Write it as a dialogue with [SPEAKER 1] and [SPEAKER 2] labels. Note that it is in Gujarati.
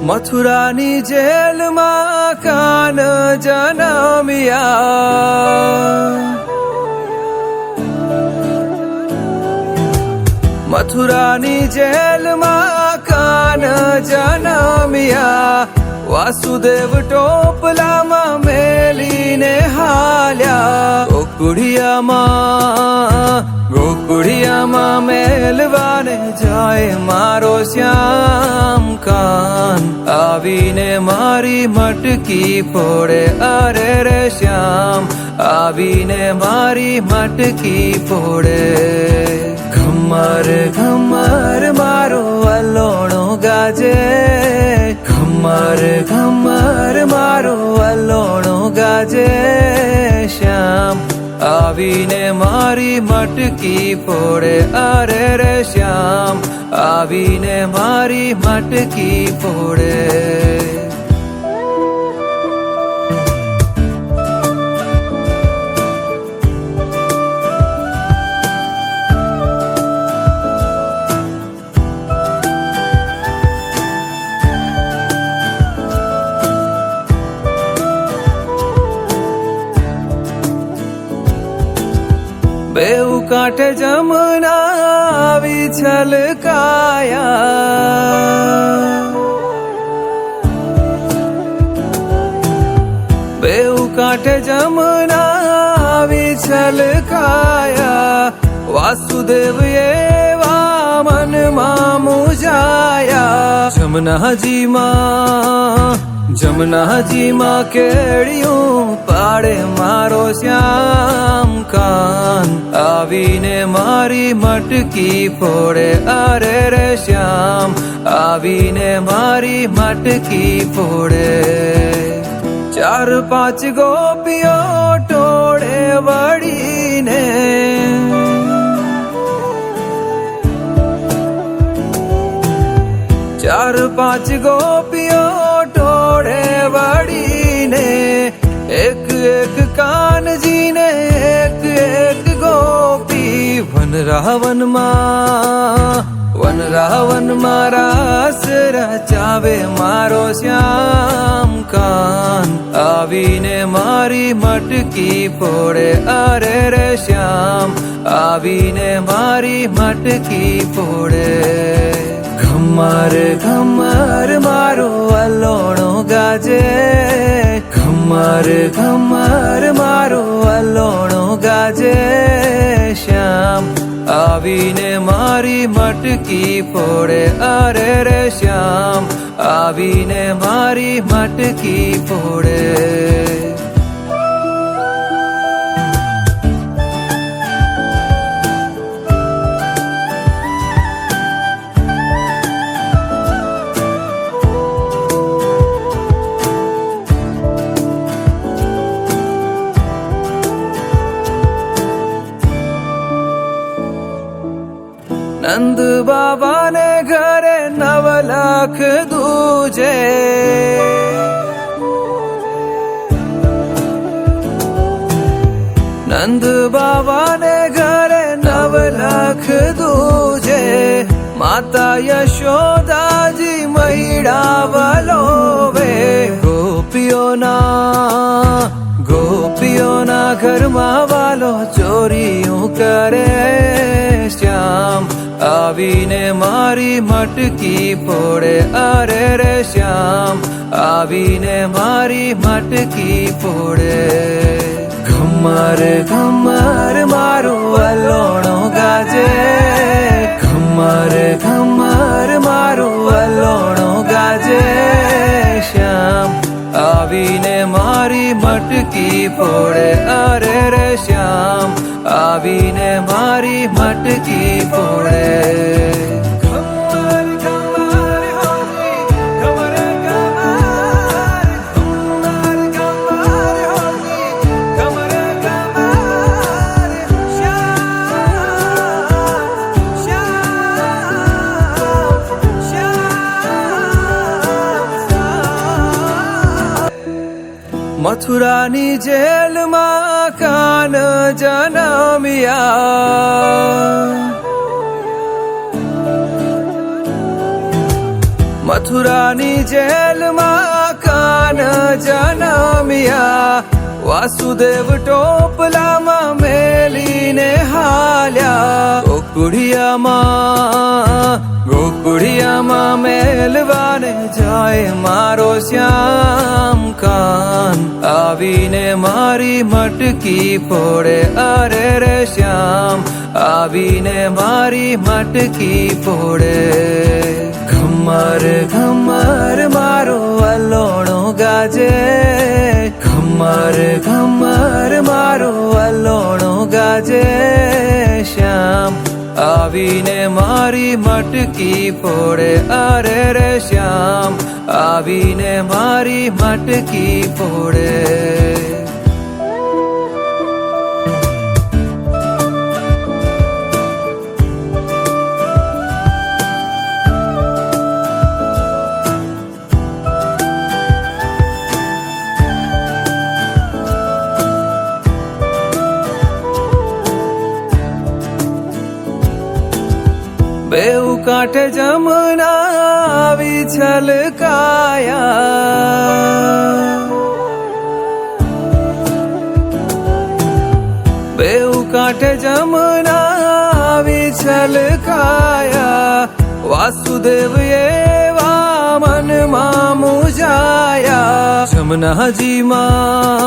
[SPEAKER 1] મથુરાની જેલમાં કાન જન્મ્યા, મથુરાની જેલમાં કાન જન્મ્યા, વાસુદેવ ટોપલામાં મેલીને હાલ્યા, ગોકુળિયામાં મેલવાને જાય મારો શ્યામ કાન, આવીને મારી મટકી ફોડે, અરે રે શ્યામ આવીને મારી મટકી ફોડે. ઘમર ઘમર મારો વલોણો ગાજે, ઘમર ઘમર મારો વલોણો ગાજે, શ્યામ આવીને મારી મટકી ફોડે, અરે રે શ્યામ આવીને મારી મટકી ફોડે. બેઉ કાંઠે જમના આવી છલકાયા, બેઉ કાંઠે જમના આવી છલકાયા, વાસુદેવ એવા મનમાં મૂંઝાયા, જમનાજીમાં કેડિયું પાડે મારો શ્યામ કાન, આવીને મારી મટકી ફોડે, અરે રે શ્યામ આવીને મારી મટકી ફોડે. ચાર પાંચ ગોપીઓ ટોળે વળીને, ચાર પાંચ ગોપીઓ ટોળે વળીને, એક એક કાનજીને એક એક ગોપી, વનરાવનમાં રાસ રચાવે મારો શ્યામ કાન, આવીને મારી મટકી ફોડે, અરે રે શ્યામ આવીને મારી મટકી ફોડે. ઘમર ઘમર મારો વલોણો ગાજે, ઘમર ઘમર મારો વલોણો ગાજે, શ્યામ આવીને મારી મટકી ફોડે, અરે રે શ્યામ આવીને મારી મટકી ફોડે. નંદ બાબાને ઘરે 9 લાખ દૂજે, નંદ બાબાને ઘરે 9 લાખ દૂજે, માતા યશોદાજી મૈડા વલોવે, ગોપીઓના ઘરમાં વાલો ચોરીયું કરે, શ્યામ આવીને મારી મટકી ફોડે, અરે રે શ્યામ આવીને મારી મટકી ફોડે. ઘમર ઘમર મારો વલોણો ગાજે, ઘમર ઘમર મારો વલોણો ગાજે, શ્યામ આવીને મારી મટકી ફોડે, અરે રે શ્યામ આવીને મારી મટકી ફોડે. મથુરાની જેલમાં કાન જન્મ્યા, મથુરાની જેલમાં કાન જનમ્યા, વાસુદેવ ટોપલામાં મેલીને હાલ્યા. ગોકુળિયામાં મેલવાને જાય મારો શ્યામ કાન, આવીને મારી મટકી ફોડે. અરે રે શ્યામ આવીને મારી મટકી ફોડે. ઘમર ઘમર મારો વલોણો ગાજે, ઘમર ઘમર મારો વલોણો ગાજે. શ્યામ આવીને મારી મટકી ફોડે. અરે રે શ્યામ આવીને મારી મટકી ફોડે. બેઉ કાંઠે જમના આવી છલકાયા, બેઉ કાંઠે જમના આવી છલકાયા. વાસુદેવ એવા મનમાં મુંજાયા, જમનાજીમાં